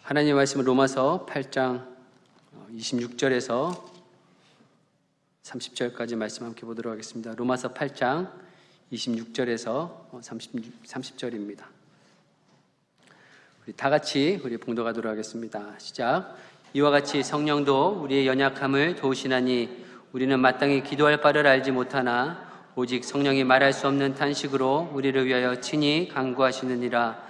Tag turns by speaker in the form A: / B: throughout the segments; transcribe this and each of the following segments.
A: 하나님의 말씀은 로마서 8장 26절에서 30절까지 말씀 함께 보도록 하겠습니다. 로마서 8장 26절에서 30절입니다. 우리 다 같이 봉독하도록 하겠습니다. 시작. 이와 같이 성령도 우리의 연약함을 도우시나니 우리는 마땅히 기도할 바를 알지 못하나 오직 성령이 말할 수 없는 탄식으로 우리를 위하여 친히 간구하시느니라.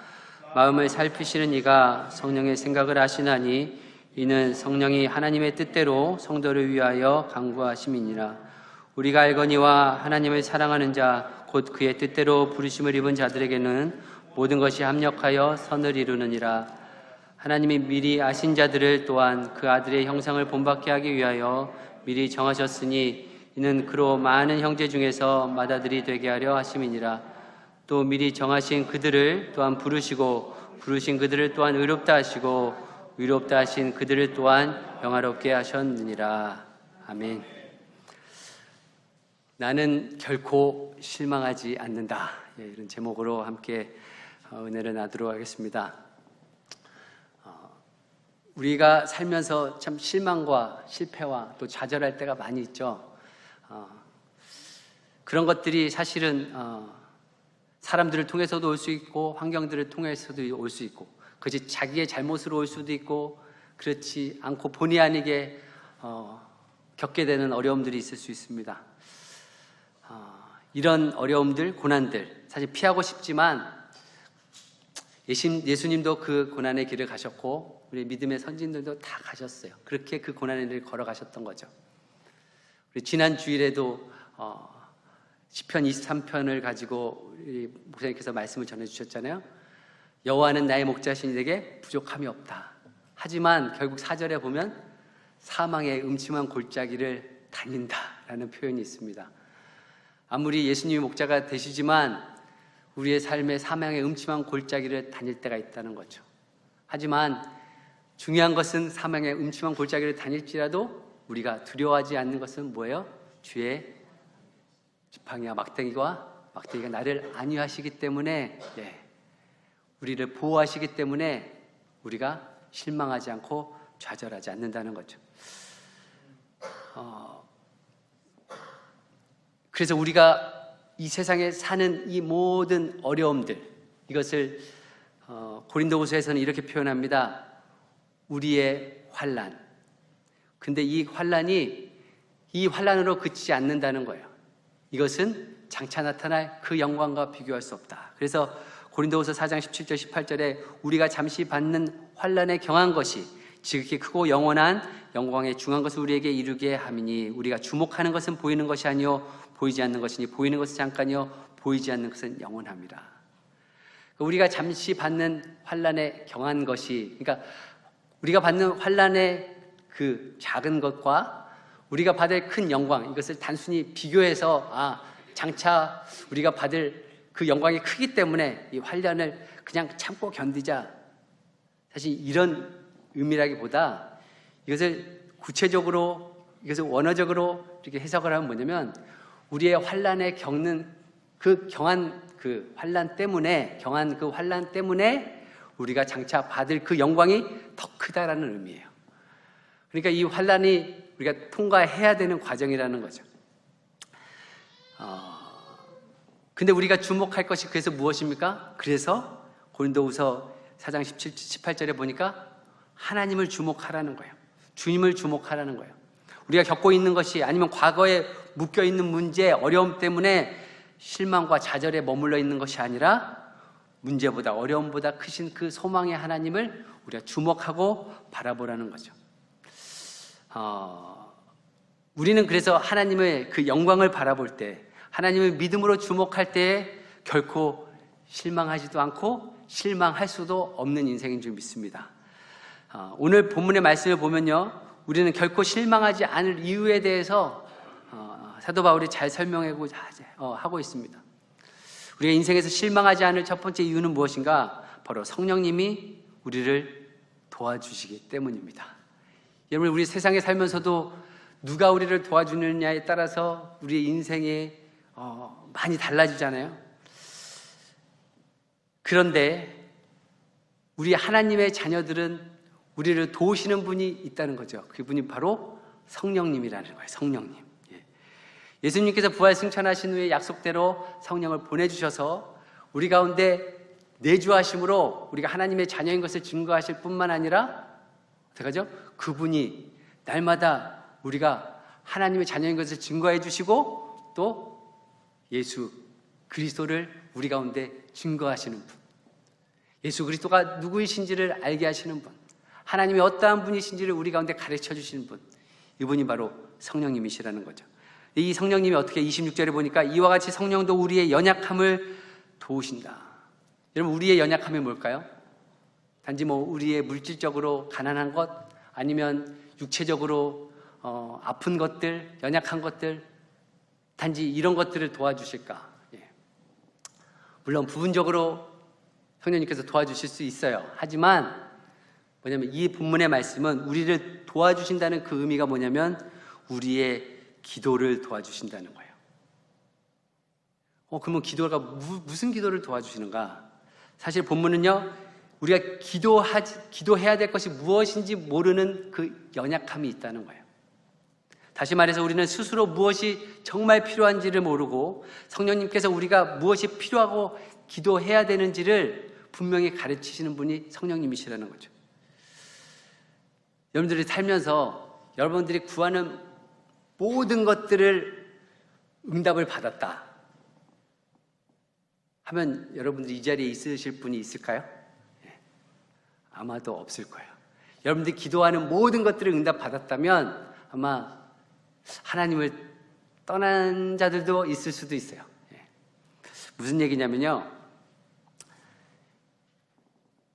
A: 마음을 살피시는 이가 성령의 생각을 아시나니 이는 성령이 하나님의 뜻대로 성도를 위하여 간구하심이니라. 우리가 알거니와 하나님을 사랑하는 자 곧 그의 뜻대로 부르심을 입은 자들에게는 모든 것이 합력하여 선을 이루느니라. 하나님이 미리 아신 자들을 또한 그 아들의 형상을 본받게 하기 위하여 미리 정하셨으니 이는 그로 많은 형제 중에서 맏아들이 되게 하려 하심이니라. 또 미리 정하신 그들을 또한 부르시고 부르신 그들을 또한 의롭다 하시고 의롭다 하신 그들을 또한 영화롭게 하셨느니라. 아멘. 나는 결코 실망하지 않는다. 이런 제목으로 함께 은혜를 나누도록 하겠습니다. 우리가 살면서 참 실망과 실패와 또 좌절할 때가 많이 있죠. 그런 것들이 사실은 사람들을 통해서도 올 수 있고 환경들을 통해서도 올 수 있고 그것이 자기의 잘못으로 올 수도 있고 그렇지 않고 본의 아니게 겪게 되는 어려움들이 있을 수 있습니다. 이런 어려움들, 고난들 사실 피하고 싶지만 예수님도 그 고난의 길을 가셨고 우리 믿음의 선진들도 다 가셨어요. 그렇게 그 고난의 길을 걸어가셨던 거죠. 우리 지난 주일에도 시편 23편을 가지고 우리 목사님께서 말씀을 전해주셨잖아요. 여호와는 나의 목자시니 내게 부족함이 없다. 하지만 결국 4절에 보면 사망의 음침한 골짜기를 다닌다라는 표현이 있습니다. 아무리 예수님이 목자가 되시지만 우리의 삶에 사망의 음침한 골짜기를 다닐 때가 있다는 거죠. 하지만 중요한 것은 사망의 음침한 골짜기를 다닐지라도 우리가 두려워하지 않는 것은 뭐예요? 주의 지팡이와 막대기가 나를 안위하시기 때문에 우리를 보호하시기 때문에 우리가 실망하지 않고 좌절하지 않는다는 거죠. 그래서 우리가 이 세상에 사는 이 모든 어려움들 이것을 고린도후서에서는 이렇게 표현합니다. 우리의 환난. 근데 이 환난으로 그치지 않는다는 거예요. 이것은 장차 나타날 그 영광과 비교할 수 없다. 그래서 고린도후서 4장 17절 18절에 우리가 잠시 받는 환난에 경한 것이 지극히 크고 영원한 영광에 중한 것을 우리에게 이루게 함이니 우리가 주목하는 것은 보이는 것이 아니요 보이지 않는 것이니 보이는 것은 잠깐이요 보이지 않는 것은 영원함이라. 우리가 잠시 받는 환난에 경한 것이 그러니까 우리가 받는 환난의 그 작은 것과 우리가 받을 큰 영광 이것을 단순히 비교해서 장차 우리가 받을 그 영광이 크기 때문에 이 환난을 그냥 참고 견디자 사실 이런 의미라기보다 이것을 구체적으로 이것을 원어적으로 이렇게 해석을 하면 뭐냐면 우리의 환난에 겪는 그 경한 그 환난 때문에 우리가 장차 받을 그 영광이 더 크다라는 의미예요. 그러니까 이 환난이 우리가 통과해야 되는 과정이라는 거죠. 근데 우리가 주목할 것이 그래서 무엇입니까? 그래서 고린도후서 4장 17, 18절에 보니까 하나님을 주목하라는 거예요. 주님을 주목하라는 거예요. 우리가 겪고 있는 것이 아니면 과거에 묶여있는 문제, 어려움 때문에 실망과 좌절에 머물러 있는 것이 아니라 문제보다 어려움보다 크신 그 소망의 하나님을 우리가 주목하고 바라보라는 거죠. 우리는 그래서 하나님의 그 영광을 바라볼 때 하나님을 믿음으로 주목할 때 결코 실망하지도 않고 실망할 수도 없는 인생인 줄 믿습니다. 오늘 본문의 말씀을 보면요 우리는 결코 실망하지 않을 이유에 대해서 사도 바울이 잘 설명하고 있습니다. 우리가 인생에서 실망하지 않을 첫 번째 이유는 무엇인가? 바로 성령님이 우리를 도와주시기 때문입니다. 여러분 우리 세상에 살면서도 누가 우리를 도와주느냐에 따라서 우리의 인생이 많이 달라지잖아요. 그런데 우리 하나님의 자녀들은 우리를 도우시는 분이 있다는 거죠. 그분이 바로 성령님이라는 거예요. 성령님. 예수님께서 부활 승천하신 후에 약속대로 성령을 보내주셔서 우리 가운데 내주하심으로 우리가 하나님의 자녀인 것을 증거하실 뿐만 아니라 어떻게 하죠? 그분이 날마다 우리가 하나님의 자녀인 것을 증거해 주시고 또 예수 그리스도를 우리 가운데 증거하시는 분, 예수 그리스도가 누구이신지를 알게 하시는 분, 하나님이 어떠한 분이신지를 우리 가운데 가르쳐 주시는 분, 이분이 바로 성령님이시라는 거죠. 이 성령님이 어떻게 26절에 보니까 이와 같이 성령도 우리의 연약함을 도우신다. 여러분, 우리의 연약함이 뭘까요? 단지 우리의 물질적으로 가난한 것, 아니면 육체적으로 아픈 것들, 연약한 것들, 단지 이런 것들을 도와주실까? 물론 부분적으로 성령님께서 도와주실 수 있어요. 하지만 뭐냐면 이 본문의 말씀은 우리를 도와주신다는 그 의미가 뭐냐면 우리의 기도를 도와주신다는 거예요. 그러면 기도가 무슨 기도를 도와주시는가? 사실 본문은요, 우리가 기도해야 될 것이 무엇인지 모르는 그 연약함이 있다는 거예요. 다시 말해서 우리는 스스로 무엇이 정말 필요한지를 모르고 성령님께서 우리가 무엇이 필요하고 기도해야 되는지를 분명히 가르치시는 분이 성령님이시라는 거죠. 여러분들이 살면서 여러분들이 구하는 모든 것들을 응답을 받았다 하면 여러분들이 이 자리에 있으실 분이 있을까요? 아마도 없을 거예요. 여러분들이 기도하는 모든 것들을 응답받았다면 아마 하나님을 떠난 자들도 있을 수도 있어요. 무슨 얘기냐면요,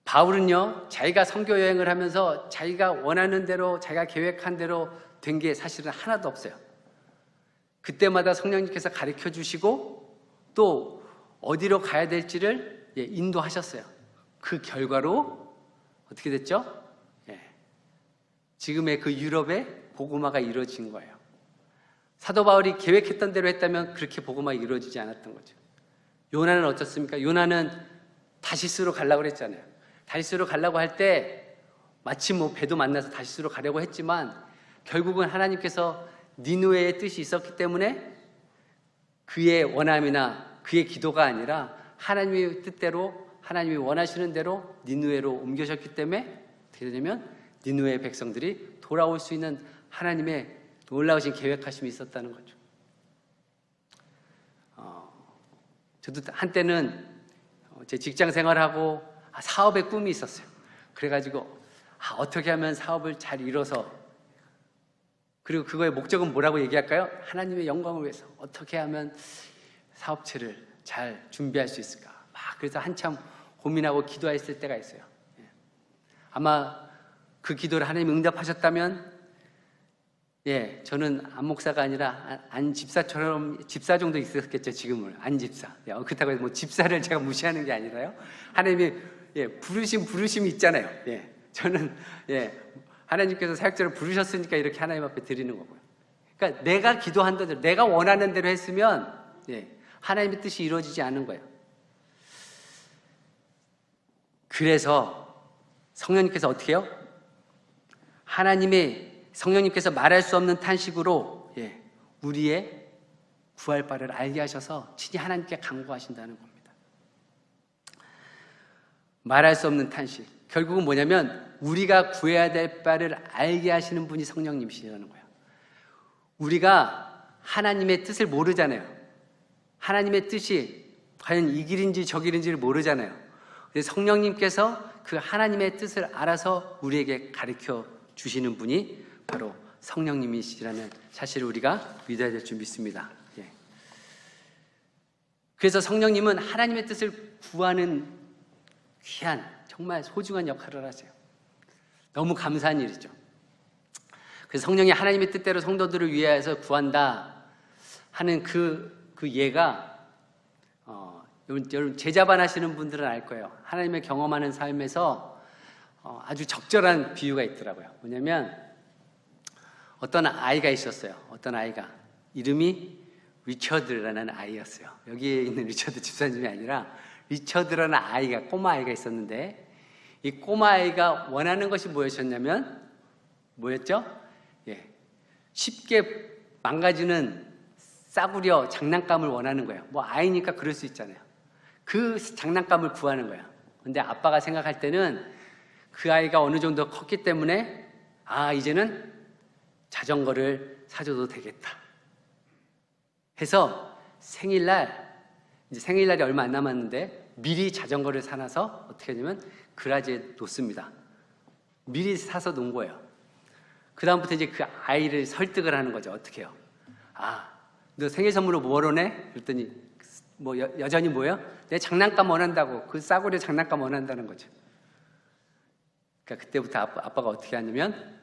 A: 바울은요, 자기가 선교 여행을 하면서 자기가 원하는 대로, 자기가 계획한 대로 된 게 사실은 하나도 없어요. 그때마다 성령님께서 가르쳐 주시고 또 어디로 가야 될지를 인도하셨어요. 그 결과로 어떻게 됐죠? 지금의 그 유럽의 복음화가 이루어진 거예요. 사도 바울이 계획했던 대로 했다면 그렇게 복음화가 이루어지지 않았던 거죠. 요나는 어떻습니까? 요나는 다시스로 가려고 그랬잖아요. 다시스로 가려고 할 때 마침 배도 만나서 다시스로 가려고 했지만 결국은 하나님께서 니느웨의 뜻이 있었기 때문에 그의 원함이나 그의 기도가 아니라 하나님의 뜻대로, 하나님이 원하시는 대로 니느웨로 옮겨졌기 때문에 어떻게 되냐면 니느웨의 백성들이 돌아올 수 있는 하나님의 놀라우신 계획하심이 있었다는 거죠. 저도 한때는 제 직장 생활하고 사업의 꿈이 있었어요. 그래가지고 어떻게 하면 사업을 잘 이뤄서, 그리고 그거의 목적은 뭐라고 얘기할까요? 하나님의 영광을 위해서 어떻게 하면 사업체를 잘 준비할 수 있을까? 그래서 한참 고민하고 기도했을 때가 있어요. 아마 그 기도를 하나님이 응답하셨다면 저는 안 목사가 아니라 안 집사처럼 집사 정도 있었겠죠. 지금은 안 집사. 그렇다고 해서 집사를 제가 무시하는 게 아니라요, 하나님이 부르심이 있잖아요. 저는 하나님께서 사역자를 부르셨으니까 이렇게 하나님 앞에 드리는 거고요. 그러니까 내가 기도한다 대로, 내가 원하는 대로 했으면 하나님의 뜻이 이루어지지 않는 거예요. 그래서 성령님께서 어떻게 해요? 성령님께서 말할 수 없는 탄식으로 우리의 구할 바를 알게 하셔서 친히 하나님께 간구하신다는 겁니다. 말할 수 없는 탄식, 결국은 뭐냐면 우리가 구해야 될 바를 알게 하시는 분이 성령님이시라는 거예요. 우리가 하나님의 뜻을 모르잖아요. 하나님의 뜻이 과연 이 길인지 저 길인지를 모르잖아요. 근데 성령님께서 그 하나님의 뜻을 알아서 우리에게 가르쳐 주시는 분이 바로 성령님이시라는 사실을 우리가 믿어야 될 줄 믿습니다. 그래서 성령님은 하나님의 뜻을 구하는 귀한, 정말 소중한 역할을 하세요. 너무 감사한 일이죠. 그래서 성령이 하나님의 뜻대로 성도들을 위해서 구한다 하는 그 예가 여러분 제자반 하시는 분들은 알 거예요. 하나님의 경험하는 삶에서 아주 적절한 비유가 있더라고요. 뭐냐면 어떤 아이가 있었어요. 어떤 아이가 이름이 리처드라는 아이였어요. 여기에 있는 리처드 집사님이 아니라 리처드라는 아이가, 꼬마 아이가 있었는데 이 꼬마아이가 원하는 것이 뭐였냐면 뭐였죠? 예, 쉽게 망가지는 싸구려 장난감을 원하는 거예요. 뭐 아이니까 그럴 수 있잖아요. 그 장난감을 구하는 거예요. 근데 아빠가 생각할 때는 그 아이가 어느 정도 컸기 때문에 이제는 자전거를 사줘도 되겠다 해서 이제 생일날이 얼마 안 남았는데 미리 자전거를 사놔서 어떻게 하냐면 그라지에 놓습니다. 미리 사서 놓은 거예요. 그 다음부터 이제 그 아이를 설득을 하는 거죠. 어떻게 해요? 너 생일 선물로 뭐 원해? 그랬더니 뭐 여전히 뭐예요? 내 장난감 원한다고. 그 싸구려 장난감 원한다는 거죠. 그러니까 그때부터 아빠가 어떻게 하냐면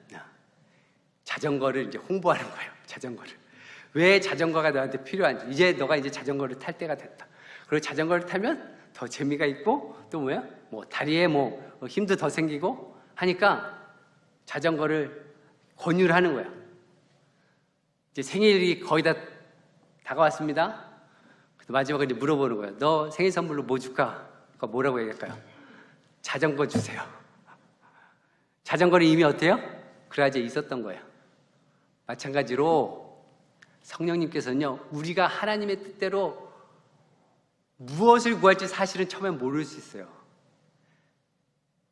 A: 자전거를 이제 홍보하는 거예요. 자전거를. 왜 자전거가 너한테 필요한지. 이제 너가 이제 자전거를 탈 때가 됐다. 그리고 자전거를 타면 더 재미가 있고 또 뭐야? 뭐 다리에 뭐 힘도 더 생기고 하니까 자전거를 권유를 하는 거야. 이제 생일이 거의 다 다가왔습니다. 마지막에 이제 물어보는 거예요. 너 생일 선물로 뭐 줄까? 그러니까 뭐라고 얘기할까요? 자전거 주세요. 자전거는 이미 어때요? 그라지에 있었던 거예요. 마찬가지로 성령님께서는요, 우리가 하나님의 뜻대로 무엇을 구할지 사실은 처음엔 모를 수 있어요.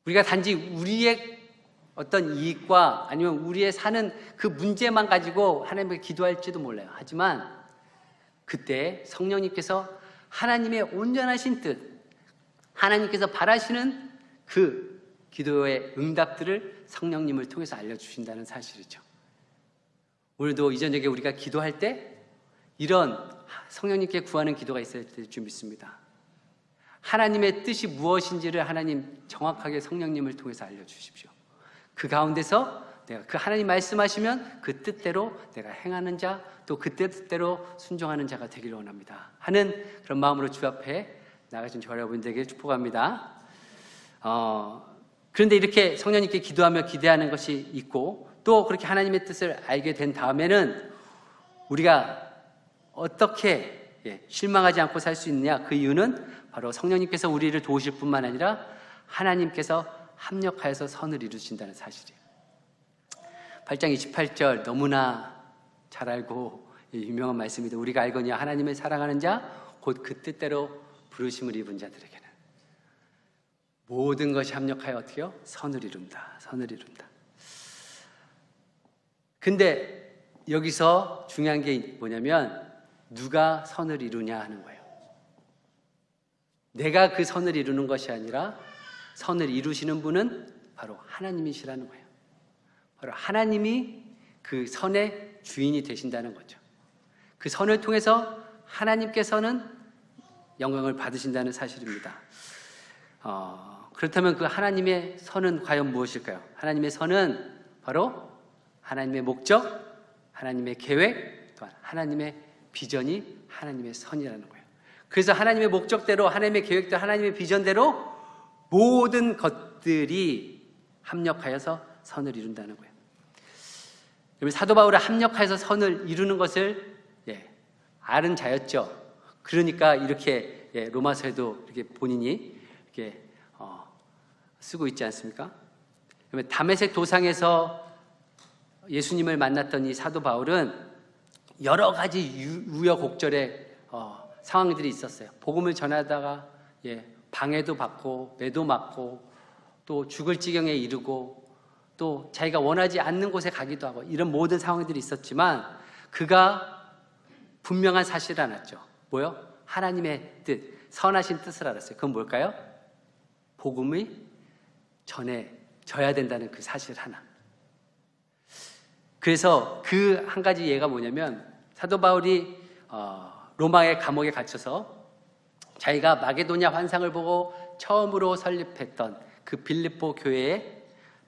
A: 우리가 단지 우리의 어떤 이익과 아니면 우리의 사는 그 문제만 가지고 하나님께 기도할지도 몰라요. 하지만 그때 성령님께서 하나님의 온전하신 뜻, 하나님께서 바라시는 그 기도의 응답들을 성령님을 통해서 알려주신다는 사실이죠. 오늘도 이 저녁에 우리가 기도할 때 이런 성령님께 구하는 기도가 있어야 될 줄 믿습니다. 하나님의 뜻이 무엇인지를 하나님 정확하게 성령님을 통해서 알려주십시오. 그 가운데서 내가 그 하나님 말씀하시면 그 뜻대로 내가 행하는 자, 또 그 뜻대로 순종하는 자가 되기를 원합니다 하는 그런 마음으로 주 앞에 나가신 저와 여러분들에게 축복합니다. 그런데 이렇게 성령님께 기도하며 기대하는 것이 있고 또 그렇게 하나님의 뜻을 알게 된 다음에는 우리가 어떻게 실망하지 않고 살 수 있느냐, 그 이유는 바로 성령님께서 우리를 도우실 뿐만 아니라 하나님께서 합력하여서 선을 이루신다는 사실이에요. 8장 28절 너무나 잘 알고 유명한 말씀입니다. 우리가 알거니와 하나님을 사랑하는 자 곧 그 뜻대로 부르심을 입은 자들에게는 모든 것이 합력하여 어떻게 해요? 선을 이룬다. 선을 이룬다. 근데 여기서 중요한 게 뭐냐면 누가 선을 이루냐 하는 거예요. 내가 그 선을 이루는 것이 아니라 선을 이루시는 분은 바로 하나님이시라는 거예요. 바로 하나님이 그 선의 주인이 되신다는 거죠. 그 선을 통해서 하나님께서는 영광을 받으신다는 사실입니다. 그렇다면 그 하나님의 선은 과연 무엇일까요? 하나님의 선은 바로 하나님의 목적, 하나님의 계획, 또한 하나님의 비전이 하나님의 선이라는 거예요. 그래서 하나님의 목적대로, 하나님의 계획대로, 하나님의 비전대로 모든 것들이 합력하여서 선을 이룬다는 거예요. 여러분, 사도 바울은 합력하여서 선을 이루는 것을 아는 자였죠. 그러니까 이렇게 로마서에도 이렇게 본인이 이렇게 쓰고 있지 않습니까? 그러면 다메섹 도상에서 예수님을 만났던 이 사도 바울은 여러 가지 우여곡절의 상황들이 있었어요. 복음을 전하다가 방해도 받고 매도 맞고 또 죽을 지경에 이르고 또 자기가 원하지 않는 곳에 가기도 하고 이런 모든 상황들이 있었지만 그가 분명한 사실을 알았죠. 뭐요? 하나님의 뜻, 선하신 뜻을 알았어요. 그건 뭘까요? 복음이 전해져야 된다는 그 사실 하나. 그래서 그 한 가지 예가 뭐냐면 사도 바울이 로마의 감옥에 갇혀서 자기가 마게도냐 환상을 보고 처음으로 설립했던 그 빌립보 교회에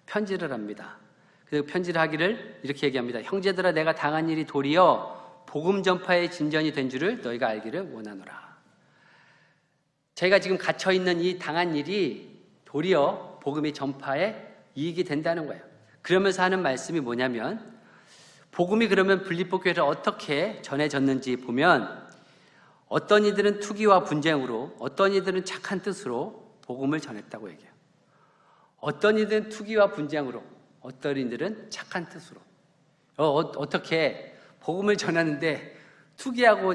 A: 편지를 합니다. 그래서 편지를 하기를 이렇게 얘기합니다. 형제들아, 내가 당한 일이 도리어 복음 전파의 진전이 된 줄을 너희가 알기를 원하노라. 저희가 지금 갇혀있는 이 당한 일이 도리어 복음의 전파에 이익이 된다는 거예요. 그러면서 하는 말씀이 뭐냐면 복음이 그러면 빌립보 교회를 어떻게 전해졌는지 보면 어떤 이들은 투기와 분쟁으로, 어떤 이들은 착한 뜻으로 복음을 전했다고 얘기해요. 어떤 이들은 투기와 분쟁으로, 어떤 이들은 착한 뜻으로. 어떻게 복음을 전하는데 투기하고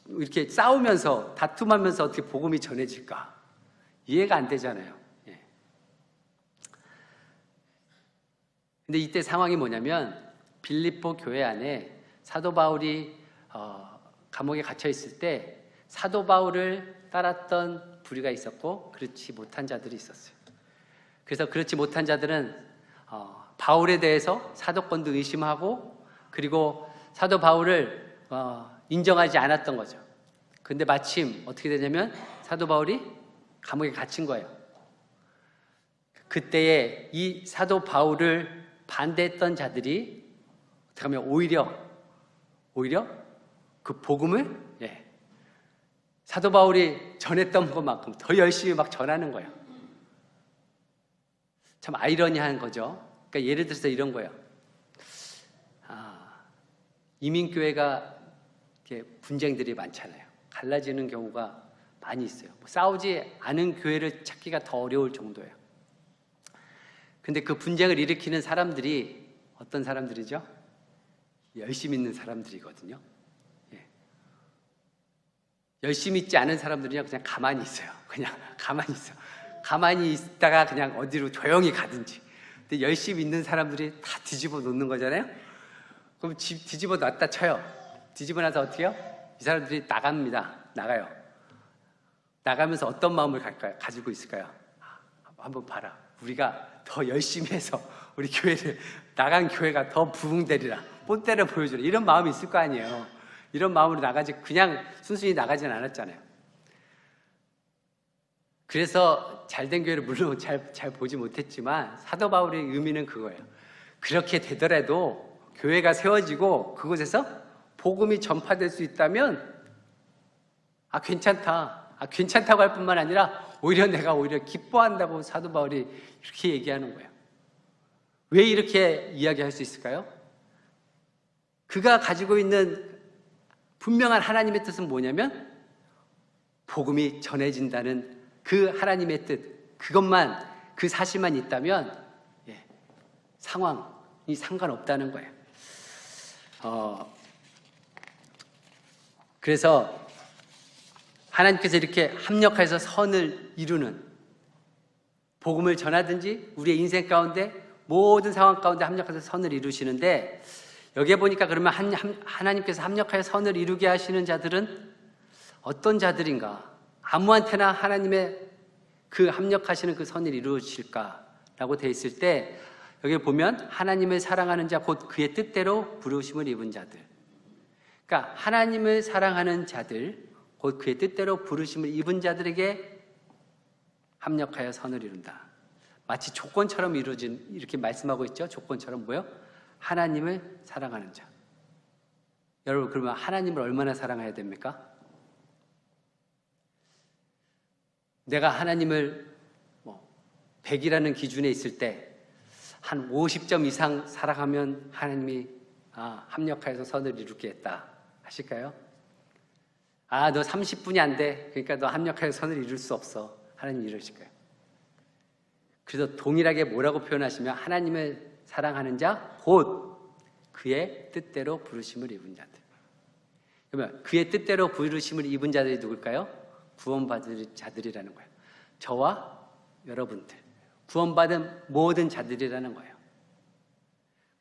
A: 이렇게 싸우면서 다툼하면서 어떻게 복음이 전해질까? 이해가 안 되잖아요. 예. 근데 이때 상황이 뭐냐면 빌립보 교회 안에 사도 바울이 감옥에 갇혀 있을 때 사도 바울을 따랐던 부류가 있었고 그렇지 못한 자들이 있었어요. 그래서 그렇지 못한 자들은 바울에 대해서 사도권도 의심하고 그리고 사도 바울을 인정하지 않았던 거죠. 근데 마침 어떻게 되냐면 사도 바울이 감옥에 갇힌 거예요. 그때에 이 사도 바울을 반대했던 자들이 어떻게 하면 오히려 그 복음을 사도 바울이 전했던 것만큼 더 열심히 막 전하는 거예요. 참 아이러니한 거죠. 그러니까 예를 들어서 이런 거예요. 이민교회가 이렇게 분쟁들이 많잖아요. 갈라지는 경우가 많이 있어요. 싸우지 않은 교회를 찾기가 더 어려울 정도예요. 근데 그 분쟁을 일으키는 사람들이 어떤 사람들이죠? 열심히 있는 사람들이거든요. 열심히 있지 않은 사람들은 그냥 가만히 있어요. 그냥 가만히 있어. 가만히 있다가 그냥 어디로 조용히 가든지. 근데 열심히 있는 사람들이 다 뒤집어 놓는 거잖아요. 그럼 뒤집어 놨다 쳐요. 뒤집어 놔서 어떻게 해요? 이 사람들이 나가요. 나가면서 어떤 마음을 가지고 있을까요? 한번 봐라. 우리가 더 열심히 해서 우리 교회를 나간 교회가 더 부흥되리라. 뽐때려 보여주라. 이런 마음이 있을 거 아니에요. 이런 마음으로 나가지 그냥 순순히 나가진 않았잖아요. 그래서 잘된 교회를 물론 잘 보지 못했지만 사도 바울의 의미는 그거예요. 그렇게 되더라도 교회가 세워지고 그곳에서 복음이 전파될 수 있다면 괜찮다. 괜찮다고 할 뿐만 아니라 내가 오히려 기뻐한다고 사도 바울이 이렇게 얘기하는 거예요. 왜 이렇게 이야기할 수 있을까요? 그가 가지고 있는 분명한 하나님의 뜻은 뭐냐면 복음이 전해진다는 그 하나님의 뜻, 그것만, 그 사실만 있다면 상황이 상관없다는 거예요. 그래서 하나님께서 이렇게 합력해서 선을 이루는, 복음을 전하든지 우리의 인생 가운데 모든 상황 가운데 합력해서 선을 이루시는데, 여기에 보니까 그러면 하나님께서 합력하여 선을 이루게 하시는 자들은 어떤 자들인가? 아무한테나 하나님의 그 합력하시는 그 선을 이루실까라고 되어 있을 때, 여기 보면 하나님을 사랑하는 자, 곧 그의 뜻대로 부르심을 입은 자들. 그러니까 하나님을 사랑하는 자들, 곧 그의 뜻대로 부르심을 입은 자들에게 합력하여 선을 이룬다. 마치 조건처럼 이루어진, 이렇게 말씀하고 있죠. 조건처럼 뭐요? 하나님을 사랑하는 자. 여러분, 그러면 하나님을 얼마나 사랑해야 됩니까? 내가 하나님을 100이라는 기준에 있을 때 한 50점 이상 사랑하면 하나님이 합력하여서 선을 이루겠다 하실까요? 너 30분이 안 돼. 그러니까 너 합력하여서 선을 이룰 수 없어. 하나님 이러실까요? 그래서 동일하게 뭐라고 표현하시면 하나님을 사랑하는 자, 곧 그의 뜻대로 부르심을 입은 자들. 그러면 그의 뜻대로 부르심을 입은 자들이 누굴까요? 구원받은 자들이라는 거예요. 저와 여러분들, 구원받은 모든 자들이라는 거예요.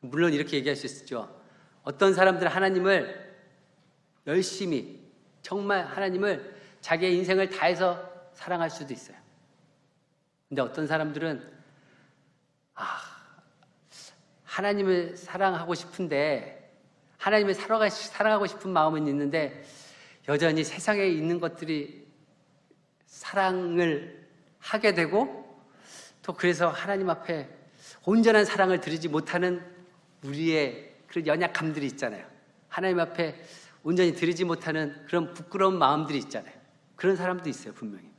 A: 물론 이렇게 얘기할 수 있죠. 어떤 사람들은 하나님을 열심히, 정말 하나님을 자기의 인생을 다해서 사랑할 수도 있어요. 근데 어떤 사람들은 하나님을 사랑하고 싶은데, 하나님을 사랑하고 싶은 마음은 있는데 여전히 세상에 있는 것들이 사랑을 하게 되고, 또 그래서 하나님 앞에 온전한 사랑을 드리지 못하는 우리의 그런 연약함들이 있잖아요. 하나님 앞에 온전히 드리지 못하는 그런 부끄러운 마음들이 있잖아요. 그런 사람도 있어요, 분명히.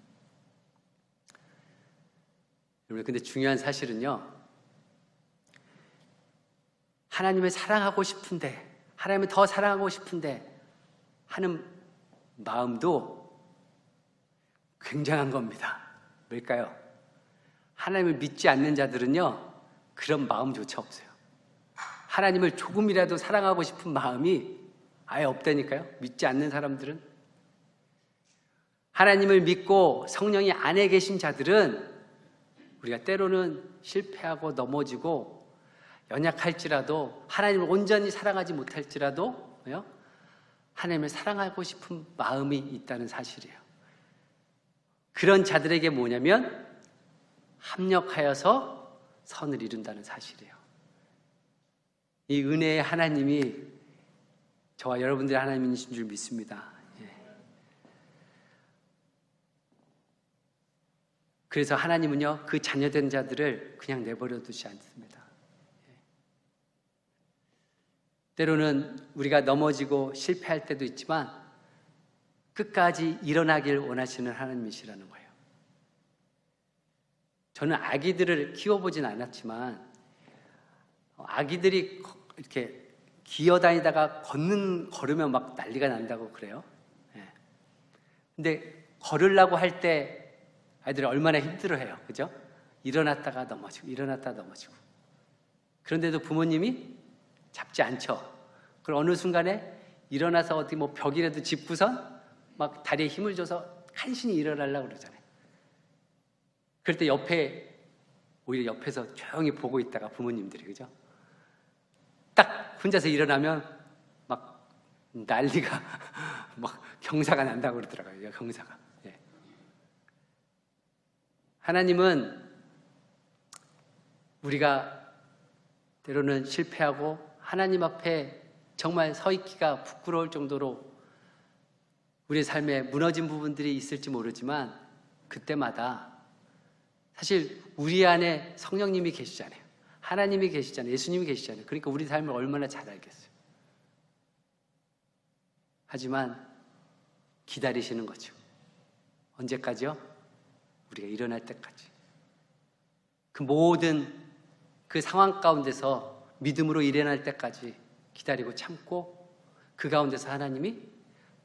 A: 여러분, 근데 중요한 사실은요, 하나님을 사랑하고 싶은데, 하나님을 더 사랑하고 싶은데 하는 마음도 굉장한 겁니다. 뭘까요? 하나님을 믿지 않는 자들은요, 그런 마음조차 없어요. 하나님을 조금이라도 사랑하고 싶은 마음이 아예 없다니까요. 믿지 않는 사람들은. 하나님을 믿고 성령이 안에 계신 자들은 우리가 때로는 실패하고 넘어지고 연약할지라도, 하나님을 온전히 사랑하지 못할지라도 하나님을 사랑하고 싶은 마음이 있다는 사실이에요. 그런 자들에게 뭐냐면 합력하여서 선을 이룬다는 사실이에요. 이 은혜의 하나님이 저와 여러분들의 하나님이신 줄 믿습니다. 그래서 하나님은요, 그 자녀된 자들을 그냥 내버려 두지 않습니다. 때로는 우리가 넘어지고 실패할 때도 있지만 끝까지 일어나길 원하시는 하나님이시라는 거예요. 저는 아기들을 키워보진 않았지만 아기들이 이렇게 기어다니다가 걸으면 막 난리가 난다고 그래요. 근데 걸으려고 할 때 아이들이 얼마나 힘들어해요. 그죠? 일어났다가 넘어지고 일어났다가 넘어지고. 그런데도 부모님이 잡지 않죠. 그럼 어느 순간에 일어나서 어디 뭐 벽이라도 짚고선 막 다리에 힘을 줘서 간신히 일어나려고 그러잖아요. 그럴 때 오히려 옆에서 조용히 보고 있다가 부모님들이, 그죠? 딱 혼자서 일어나면 막 난리가 막 경사가 난다고 그러더라고요. 경사가. 하나님은 우리가 때로는 실패하고 하나님 앞에 정말 서 있기가 부끄러울 정도로 우리의 삶에 무너진 부분들이 있을지 모르지만 그때마다 사실 우리 안에 성령님이 계시잖아요. 하나님이 계시잖아요. 예수님이 계시잖아요. 그러니까 우리 삶을 얼마나 잘 알겠어요. 하지만 기다리시는 거죠. 언제까지요? 우리가 일어날 때까지. 그 모든 그 상황 가운데서 믿음으로 일어날 때까지 기다리고 참고 그 가운데서 하나님이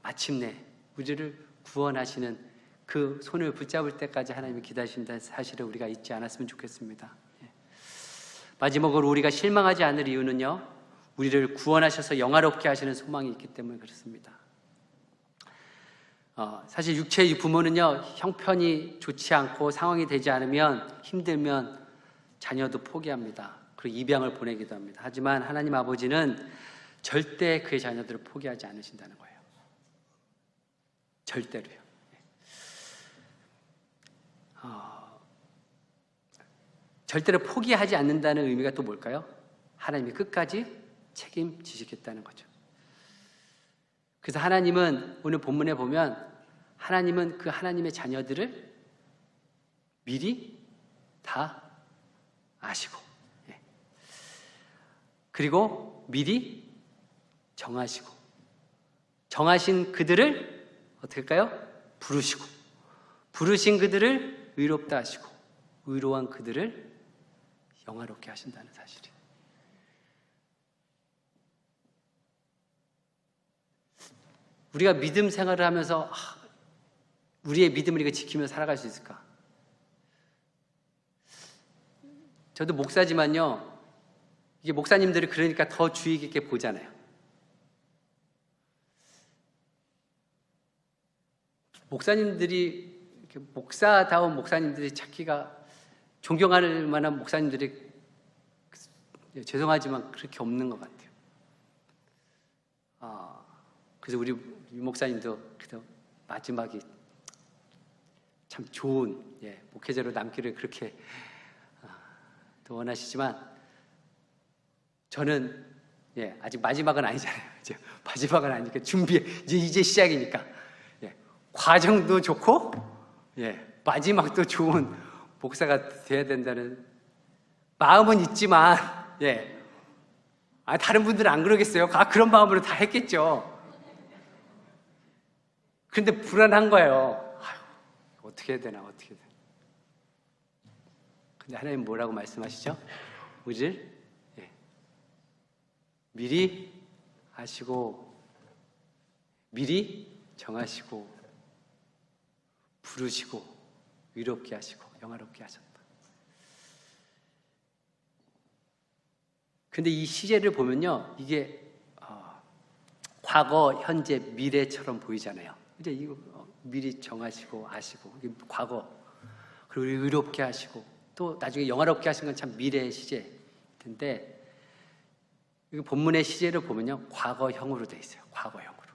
A: 마침내 우리를 구원하시는 그 손을 붙잡을 때까지 하나님이 기다리신다는 사실을 우리가 잊지 않았으면 좋겠습니다. 마지막으로 우리가 실망하지 않을 이유는요, 우리를 구원하셔서 영화롭게 하시는 소망이 있기 때문에 그렇습니다. 사실 육체의 부모는요, 형편이 좋지 않고 상황이 되지 않으면, 힘들면 자녀도 포기합니다. 그리고 입양을 보내기도 합니다. 하지만 하나님 아버지는 절대 그의 자녀들을 포기하지 않으신다는 거예요. 절대로요. 절대로 포기하지 않는다는 의미가 또 뭘까요? 하나님이 끝까지 책임지시겠다는 거죠. 그래서 하나님은 오늘 본문에 보면 하나님은 그 하나님의 자녀들을 미리 다 아시고, 그리고 미리 정하시고, 정하신 그들을 어떻게 할까요? 부르시고, 부르신 그들을 의롭다 하시고, 의로운 그들을 영화롭게 하신다는 사실이에요. 우리가 믿음 생활을 하면서 우리의 믿음을 이거 지키며 살아갈 수 있을까? 저도 목사지만요, 이게 목사님들이 그러니까 더 주의 깊게 보잖아요. 목사님들이, 목사다운 목사님들이 찾기가, 존경할 만한 목사님들이 죄송하지만 그렇게 없는 것 같아요. 그래서 우리 목사님도 그래도 마지막이 참 좋은 목회자로 남기를 그렇게 또 원하시지만 저는 아직 마지막은 아니잖아요. 이제 마지막은 아니니까 이제 시작이니까 과정도 좋고 마지막도 좋은 목사가 돼야 된다는 마음은 있지만 다른 분들은 안 그러겠어요? 그런 마음으로 다 했겠죠. 그런데 불안한 거예요. 어떻게 해야 되나, 어떻게 해야 되나. 근데 하나님 뭐라고 말씀하시죠? 우리를 미리 아시고, 미리 정하시고, 부르시고, 위롭게 하시고, 영화롭게 하셨다. 근데 이 시제를 보면요, 이게 과거, 현재, 미래처럼 보이잖아요. 이제 이거 미리 정하시고 아시고 이게 과거, 그리고 의롭게 하시고 또 나중에 영화롭게 하신 건 참 미래의 시제인데, 이 본문의 시제를 보면요, 과거형으로 돼 있어요. 과거형으로.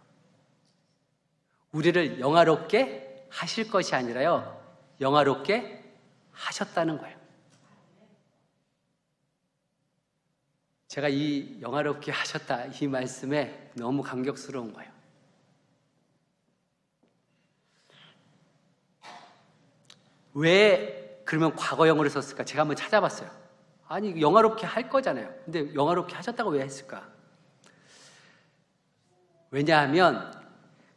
A: 우리를 영화롭게 하실 것이 아니라요, 영화롭게 하셨다는 거예요. 제가 이 영화롭게 하셨다 이 말씀에 너무 감격스러운 거예요. 왜 그러면 과거형으로 썼을까? 제가 한번 찾아봤어요. 아니, 영화롭게 할 거잖아요. 근데 영화롭게 하셨다고 왜 했을까? 왜냐하면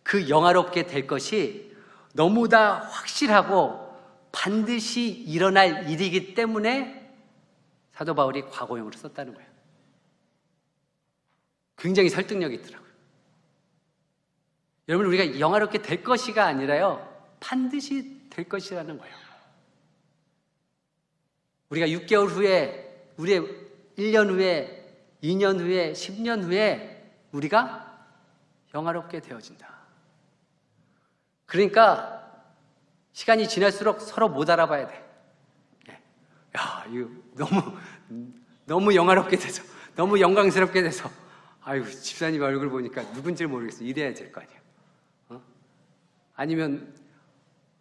A: 그 영화롭게 될 것이 너무나 확실하고 반드시 일어날 일이기 때문에 사도 바울이 과거형으로 썼다는 거예요. 굉장히 설득력이 있더라고요. 여러분, 우리가 영화롭게 될 것이가 아니라요, 반드시 될 것이라는 거예요. 우리가 6개월 후에, 우리의 1년 후에, 2년 후에, 10년 후에 우리가 영화롭게 되어진다. 그러니까 시간이 지날수록 서로 못 알아봐야 돼. 야, 이거 너무 영화롭게 돼서, 너무 영광스럽게 돼서, 아이고, 집사님 얼굴 보니까 누군지를 모르겠어. 이래야 될 거 아니야. 아니면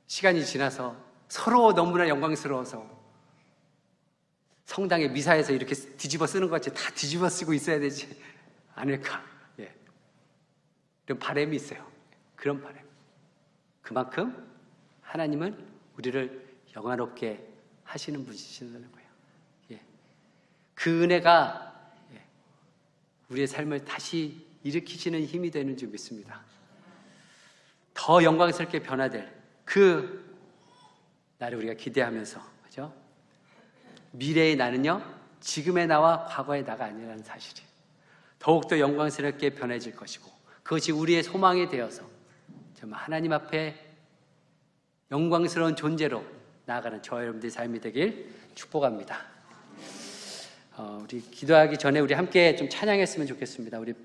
A: 시간이 지나서 서로 너무나 영광스러워서 성당의 미사에서 이렇게 뒤집어 쓰는 것 같이 다 뒤집어 쓰고 있어야 되지 않을까. 예. 그런 바람이 있어요. 그런 바람. 그만큼 하나님은 우리를 영화롭게 하시는 분이시라는 거예요. 예. 그 은혜가 우리의 삶을 다시 일으키시는 힘이 되는 줄 믿습니다. 더 영광스럽게 변화될 그 날을 우리가 기대하면서, 그죠? 미래의 나는요, 지금의 나와 과거의 나가 아니라는 사실이에요. 더욱더 영광스럽게 변해질 것이고, 그것이 우리의 소망이 되어서 정말 하나님 앞에 영광스러운 존재로 나아가는 저와 여러분들의 삶이 되길 축복합니다. 우리 기도하기 전에 우리 함께 좀 찬양했으면 좋겠습니다. 우리